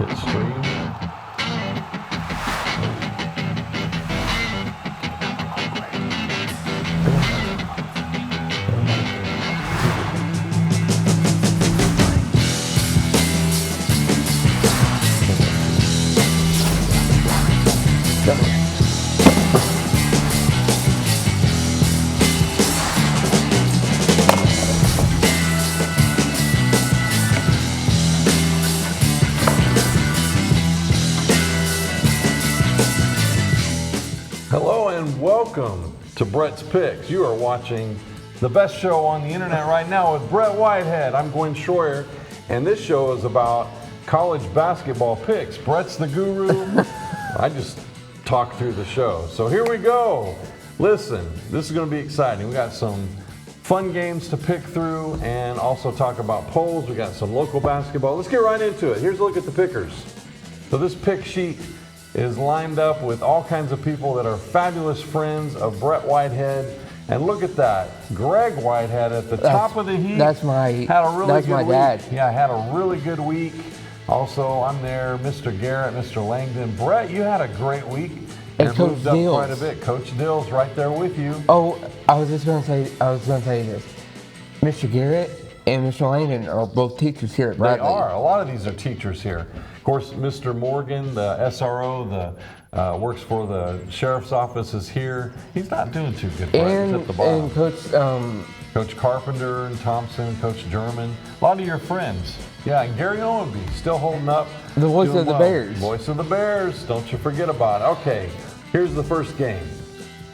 Hit stream. Hello and welcome to Brett's Picks. You are watching the best show on the internet right now with Brett Whitehead. I'm Gwen Schroyer, and this show is about college basketball picks. Brett's the guru. I just talk through the show. So here we go. Listen, this is going to be exciting. We got some fun games to pick through and also talk about polls. We got some local basketball. Let's get right into it. Here's a look at the pickers. So this pick sheet is lined up with all kinds of people that are fabulous friends of Brett Whitehead. And look at that, Greg Whitehead at the top of the heap. That's my dad. Yeah, had a really good week. Also, I'm there, Mr. Garrett, Mr. Langdon. Brett, you had a great week. And Coach moved up Dills. quite a bit. Coach Dills right there with you. Oh, I was going to tell you this. Mr. Garrett and Mr. Langdon are both teachers here at Bradley. They are. A lot of these are teachers here. Of course, Mr. Morgan, the SRO, works for the sheriff's office, is here. He's not doing too good. He's at the bottom. And Coach Carpenter and Thompson, Coach German, a lot of your friends. Yeah, and Gary Owenby still holding up. The voice of the Bears. Voice of the Bears. Don't you forget about it. Okay, here's the first game.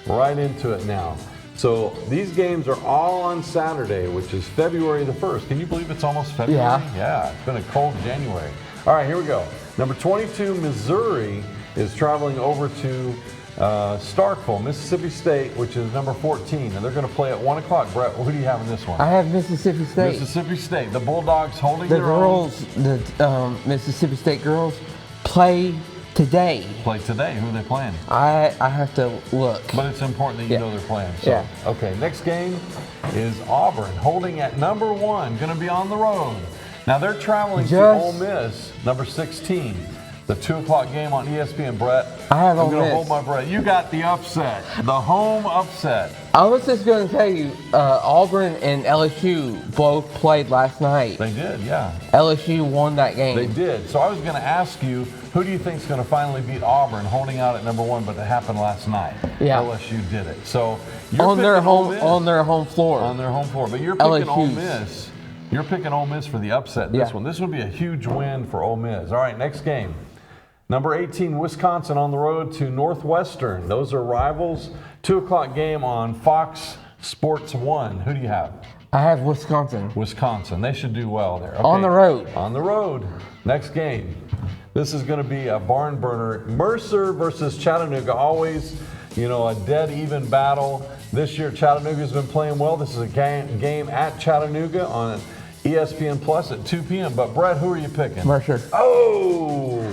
Right into it now. So these games are all on Saturday, which is February the 1st. Can you believe it's almost February? Yeah, it's been a cold January. All right, here we go. Number 22, Missouri, is traveling over to Starkville, Mississippi State, which is number 14. And they're going to play at 1 o'clock. Brett, who do you have in this one? I have Mississippi State. Mississippi State. The Bulldogs holding the their girls, own. The Mississippi State girls play today. Play today. Who are they playing? I have to look. But it's important that you know they're playing. So, yeah. Okay, next game is Auburn, holding at number 1, going to be on the road. Now they're traveling to Ole Miss, number 16. The 2 o'clock game on ESPN, Brett. I have Ole I'm going to Miss. hold my breath. You got the upset, the home upset. I was just going to tell you, Auburn and LSU both played last night. They did, yeah. LSU won that game. They did. So I was going to ask you, who do you think is going to finally beat Auburn, holding out at number 1? But it happened last night. Yeah. LSU did it. So you're on their home floor. On their home floor. But you're picking Ole LSU's. Miss. You're picking Ole Miss for the upset in this one. This would be a huge win for Ole Miss. All right, next game. Number 18, Wisconsin on the road to Northwestern. Those are rivals. 2 o'clock game on Fox Sports 1. Who do you have? I have Wisconsin. Wisconsin. They should do well there. Okay. On the road. On the road. Next game. This is going to be a barn burner. Mercer versus Chattanooga. Always, a dead even battle. This year, Chattanooga's been playing well. This is a game at Chattanooga on ESPN Plus at 2 p.m. But, Brett, who are you picking? Mercer. Oh!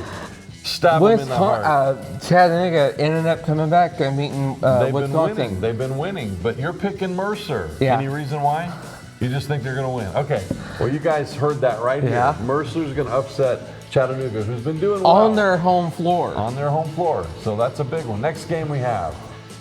Stab him in the heart. Chattanooga ended up coming back and meeting Wisconsin. They've been winning, but you're picking Mercer. Yeah. Any reason why? You just think they're going to win. Okay. Well, you guys heard that right here. Mercer's going to upset Chattanooga, who's been doing well. On their home floor. On their home floor. So that's a big one. Next game we have.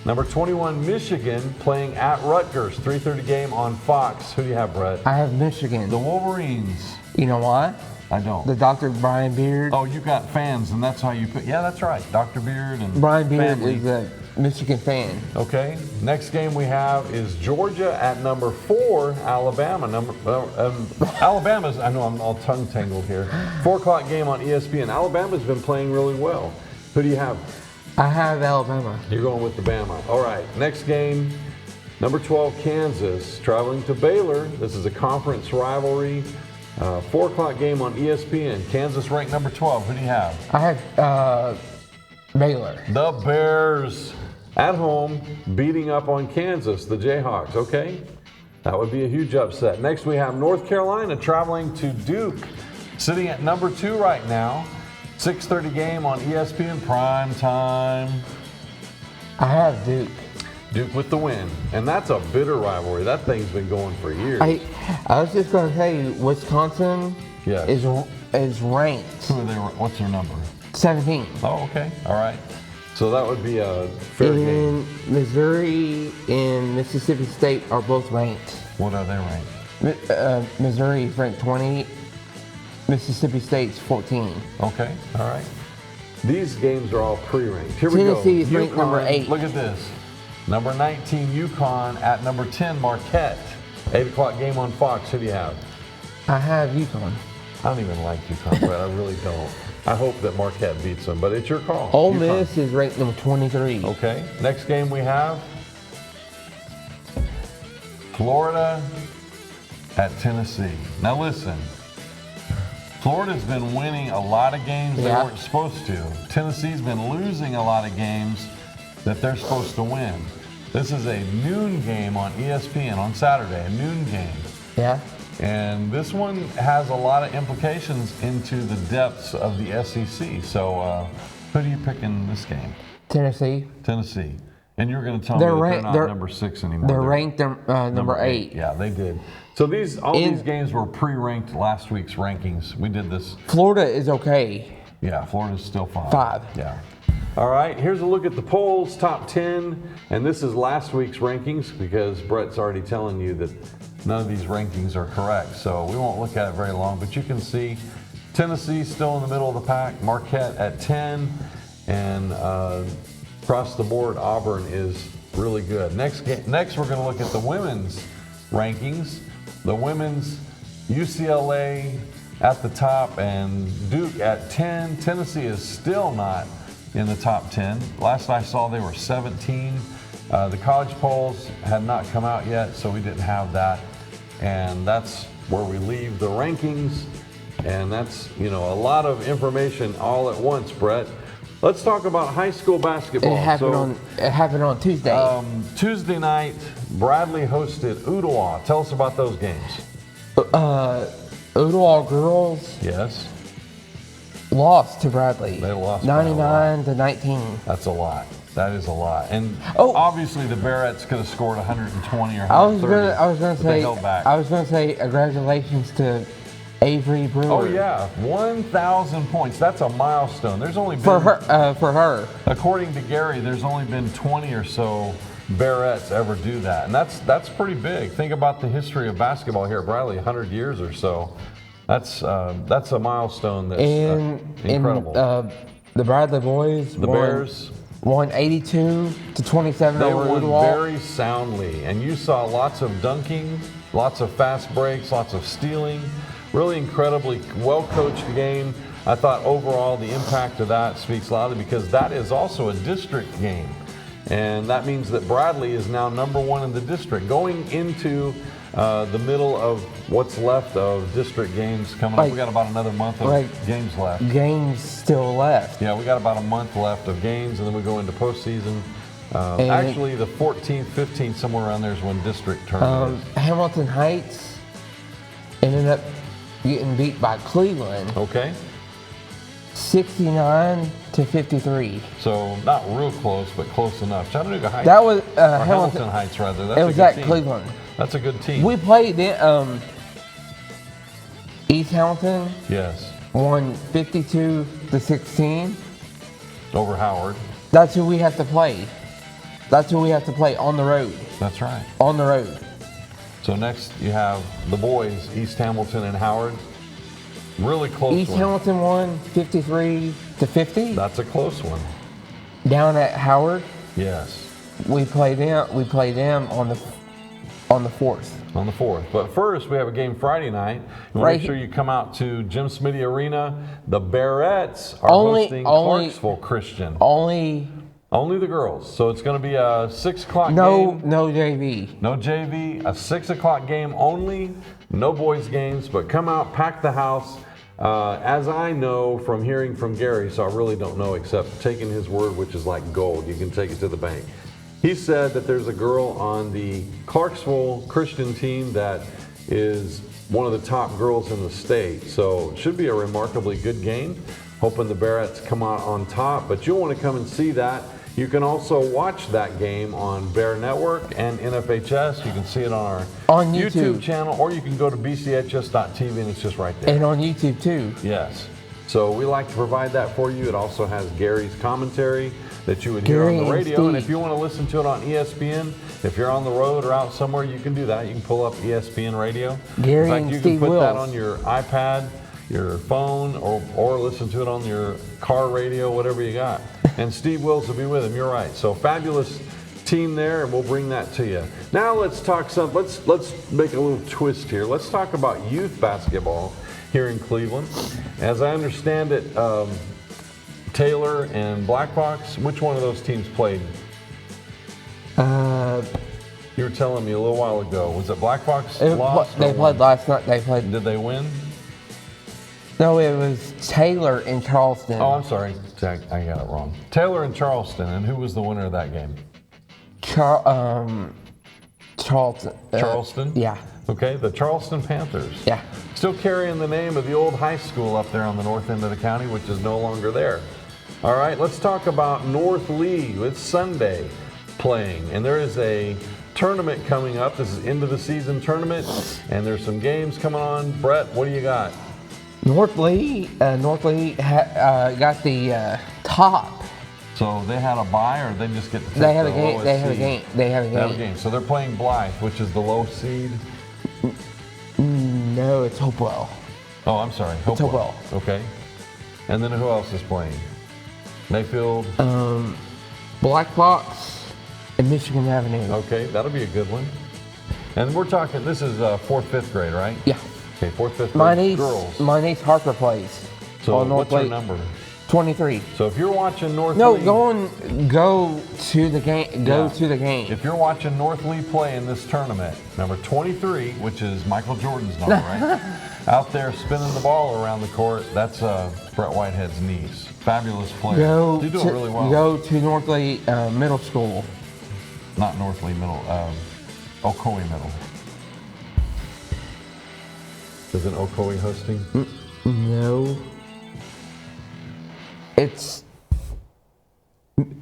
Number 21, Michigan, playing at Rutgers. 3:30 game on Fox. Who do you have, Brett? I have Michigan. The Wolverines. You know why? I don't. The Dr. Brian Beard. Oh, you got fans, and that's how you pick. Yeah, that's right. Dr. Beard and Brian Beard family. is a Michigan fan. Okay. Next game we have is Georgia at number 4, Alabama. Alabama's, I know I'm all tongue tangled here. 4 o'clock game on ESPN. Alabama's been playing really well. Who do you have? I have Alabama. You're going with the Bama. All right. Next game, number 12, Kansas, traveling to Baylor. This is a conference rivalry. 4 o'clock game on ESPN. Kansas ranked number 12. Who do you have? I have Baylor. The Bears at home beating up on Kansas, the Jayhawks. Okay. That would be a huge upset. Next we have North Carolina traveling to Duke, sitting at number 2 right now. 6:30 game on ESPN prime time. I have Duke. Duke with the win. And that's a bitter rivalry. That thing's been going for years. I was just going to tell you, Wisconsin is is ranked Who are they? What's their number? 17. Oh, okay. All right. So that would be a fair game. And Missouri and Mississippi State are both ranked. What are they ranked? Missouri is ranked 20. Mississippi State's 14. Okay. All right. These games are all pre-ranked. Here we Tennessee go. is ranked number 8. Look at this. Number 19, UConn at number 10, Marquette. 8 o'clock game on Fox. Who do you have? I have UConn. I don't even like UConn, but I really don't. I hope that Marquette beats them, but it's your call. Ole UConn. Miss is ranked number 23. Okay. Next game we have Florida at Tennessee. Now listen, Florida's been winning a lot of games they weren't supposed to. Tennessee's been losing a lot of games that they're supposed to win. This is a noon game on ESPN on Saturday, a noon game. Yeah. And this one has a lot of implications into the depths of the SEC. So who do you pick in this game? Tennessee. Tennessee. And you're going to tell me that they're not number 6 anymore. They're ranked number 8. Yeah, they did. So all these games were pre-ranked last week's rankings. We did this. Florida is okay. Yeah, Florida's still 5. 5. Yeah. All right, here's a look at the polls, top 10. And this is last week's rankings because Brett's already telling you that none of these rankings are correct. So we won't look at it very long, but you can see Tennessee still in the middle of the pack, Marquette at 10, and across the board, Auburn is really good. Next, we're going to look at the women's rankings. The women's UCLA at the top and Duke at 10. Tennessee is still not in the top 10. Last I saw, they were 17. The college polls had not come out yet, so we didn't have that. And that's where we leave the rankings. And that's, a lot of information all at once, Brett. Let's talk about high school basketball. It happened on Tuesday. Tuesday night, Bradley hosted Ooltewah. Tell us about those games. Ooltewah girls Yes. lost to Bradley. They lost 99-19. That's a lot. That is a lot. And Oh. obviously the Barretts could have scored 120 or 130. I was gonna they held back. say congratulations to Avery Brewer. Oh yeah, 1,000 points. That's a milestone. There's only been For her. According to Gary, there's only been 20 or so Barretts ever do that, and that's pretty big. Think about the history of basketball here at Bradley, 100 years or so. That's a milestone that's incredible. The Bradley boys, the Bears won 82-27 They over won Ooltewah. very soundly, and you saw lots of dunking, lots of fast breaks, lots of stealing. Really incredibly well-coached game. I thought overall the impact of that speaks loudly because that is also a district game. And that means that Bradley is now number 1 in the district. Going into the middle of what's left of district games coming up. We got about another month of games left. Games still left. Yeah, we got about a month left of games, and then we go into postseason. Actually, the 14th, 15th, somewhere around there is when district tournament is. Hamilton Heights ended up getting beat by Cleveland. Okay. 69-53. So not real close, but close enough. Chattanooga Heights. That was or Hamilton Heights, rather. That's it was a good at team. Cleveland. That's a good team. We played East Hamilton. Yes. Won 52-16. Over Howard. That's who we have to play. That's who we have to play on the road. That's right. On the road. So next you have the boys, East Hamilton and Howard. Really close East one. Hamilton won 53-50. That's a close one. Down at Howard. Yes. We play them on the 4th. On the 4th. But first, we have a game Friday night. You want to make sure you come out to Jim Smitty Arena. The Barretts are hosting Clarksville Christian. Only the girls. So it's going to be a 6 o'clock game. No JV. No JV. A 6 o'clock game only. No boys games. But come out, pack the house. As I know from hearing from Gary, so I really don't know except taking his word, which is like gold. You can take it to the bank. He said that there's a girl on the Clarksville Christian team that is one of the top girls in the state. So it should be a remarkably good game. Hoping the Barretts come out on top, but you'll want to come and see that. You can also watch that game on Bear Network and NFHS. You can see it on our YouTube channel, or you can go to BCHS.tv and it's just right there. And on YouTube too. Yes. So we like to provide that for you. It also has Gary's commentary that you would hear on the radio. And if you want to listen to it on ESPN, if you're on the road or out somewhere, you can do that. You can pull up ESPN radio. Gary In fact, and you Steve can put Wills. that on your iPad, your phone, or listen to it on your car radio, whatever you got. And Steve Wills will be with him. You're right. So fabulous team there, and we'll bring that to you. Now let's talk some. Let's make a little twist here. Let's talk about youth basketball here in Cleveland. As I understand it, Taylor and Blackhawks, which one of those teams played? You were telling me a little while ago. Was it Blackhawks lost? They played last night. Did they win? No, it was Taylor in Charleston. Oh, I'm sorry. I got it wrong. Taylor and Charleston, and who was the winner of that game? Charleston. Charleston? Yeah. Okay, the Charleston Panthers. Yeah. Still carrying the name of the old high school up there on the north end of the county, which is no longer there. All right, let's talk about North Lee. It's Sunday playing, and there is a tournament coming up. This is end of the season tournament, and there's some games coming on. Brett, what do you got? North Lee got the top. So they had a bye, or they just get to take They had the a game. lowest They had a seed? game. They had a They have a game. game. So they're playing Blythe, which is the low seed. No, it's Hopewell. Oh, I'm sorry. Hopewell. Okay. And then who else is playing? Mayfield. Blackhawks and Michigan Avenue. Okay, that'll be a good one. And we're talking. This is 4th, 5th grade, right? Yeah. Okay, 4th, 5th grade. Girls. My niece Harper plays. So on North what's her Lee. number? 23. So if you're watching North No, Lee, go to the game. Yeah. To the game. If you're watching North Lee play in this tournament, number 23, which is Michael Jordan's number, right? Out there spinning the ball around the court, that's Brett Whitehead's niece. Fabulous player. You're doing really well. Go to North Lee Middle School. Not North Lee Middle, Ocoee Middle. Isn't Ocoee hosting? No. It's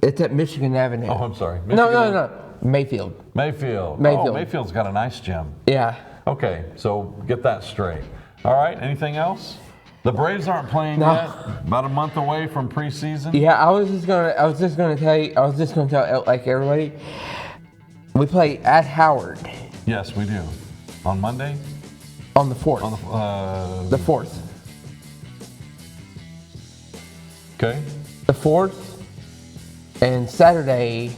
at Michigan Avenue. Oh, I'm sorry. No. Mayfield. Mayfield. Mayfield. Oh, Mayfield's got a nice gym. Yeah. Okay, so get that straight. All right, anything else? The Braves aren't playing No. yet. About a month away from preseason. Yeah, I was just gonna tell like everybody. We play at Howard Yes, we do. On Monday? on the 4th. On The 4th. Okay. The 4th. And Saturday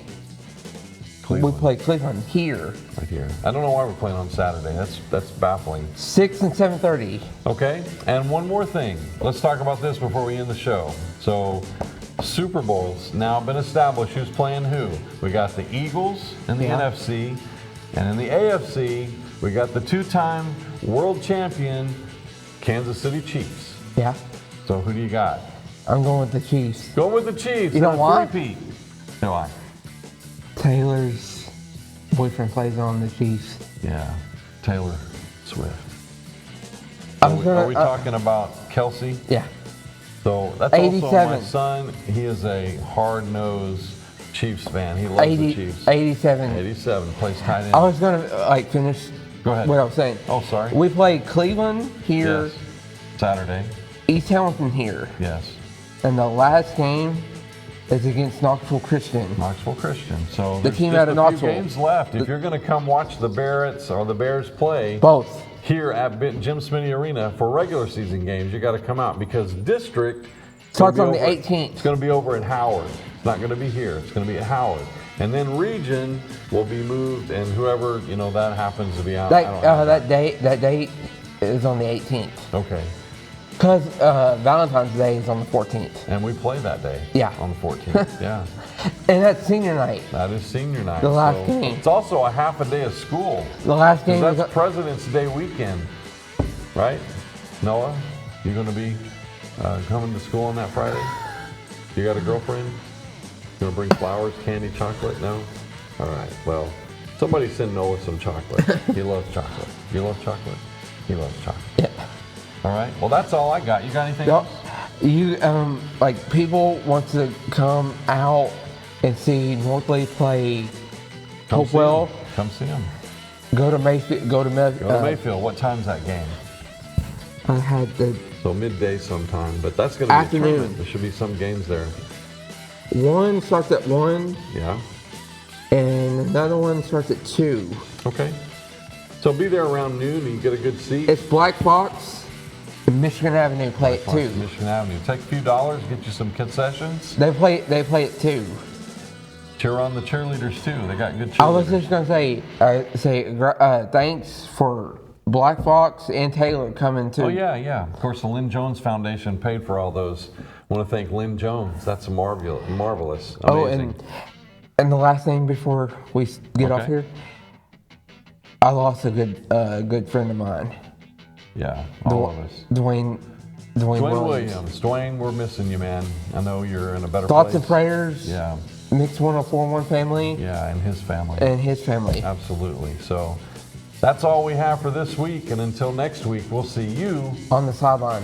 Cleveland. we play Cleveland here. Right here. I don't know why we're playing on Saturday. That's baffling. 6 and 7:30. Okay, and one more thing. Let's talk about this before we end the show. So, Super Bowl's now been established. Who's playing who? We got the Eagles in the Yeah. NFC, and in the AFC, we got the two-time world champion Kansas City Chiefs. Yeah. So who do you got? I'm going with the Chiefs. Going with the Chiefs. You know in a why? three-peat. Why? Taylor's boyfriend plays on the Chiefs. Yeah, Taylor Swift. I'm Are we talking about Kelsey? Yeah. So that's also my 87. son. He is a hard-nosed Chiefs fan. He loves the Chiefs. 87. 87, plays tight end. I was gonna finish Go ahead. what I was saying. Oh, sorry. We play Cleveland here, Yes. Saturday. East Hamilton here, Yes. and the last game is against Knoxville Christian. Knoxville Christian. So The there's team just out of a few Knoxville. games left. If you're going to come watch the Barretts or the Bears play Both. here at Jim Smitty Arena for regular season games, you got to come out because district Starts on the It's 18th. going to be over at Howard. It's not going to be here. It's going to be at Howard. And then region will be moved, and whoever that happens to be out. I don't know. That date is on the 18th. Okay. Because Valentine's Day is on the 14th. And we play that day. Yeah. On the 14th. Yeah. And that's senior night. That is senior night. The last game. It's also a half a day of school. The last game Because is that's President's Day weekend, right? Noah, you going to be coming to school on that Friday? You got a girlfriend? You going to bring flowers, candy, chocolate? No? All right. Well, somebody send Noah some chocolate. He loves chocolate. You love chocolate? He loves chocolate. Yeah. All right. Well, that's all I got. You got anything Yep. else? You people want to come out and see Northley play Come see 'em. Hopewell. Come see them. Go to Mayfield. Go to Mayfield. What time's that game? I had the So midday sometime, but that's going to be a Afternoon. tournament. There should be some games there. one starts at 1, Yeah. and another one starts at 2. Okay. So be there around noon and you get a good seat. It's Black Fox and Michigan Avenue play at 2. Michigan Avenue. Take a few dollars, get you some concessions. They play at 2. Cheer on the cheerleaders too. They got good cheerleaders. I was just gonna say thanks for Black Fox and Taylor coming too. Oh yeah. Of course, the Lynn Jones Foundation paid for all those. I want to thank Lynn Jones. That's marvelous. Amazing. And the last thing before we get off Okay. here, I lost a good friend of mine. Yeah, all of us. Dwayne Williams. Dwayne, we're missing you, man. I know you're in a better Thoughts place. and prayers. Yeah. Mix 1041 family. Yeah, and his family. And his family. Absolutely. So that's all we have for this week. And until next week, we'll see you On the sideline.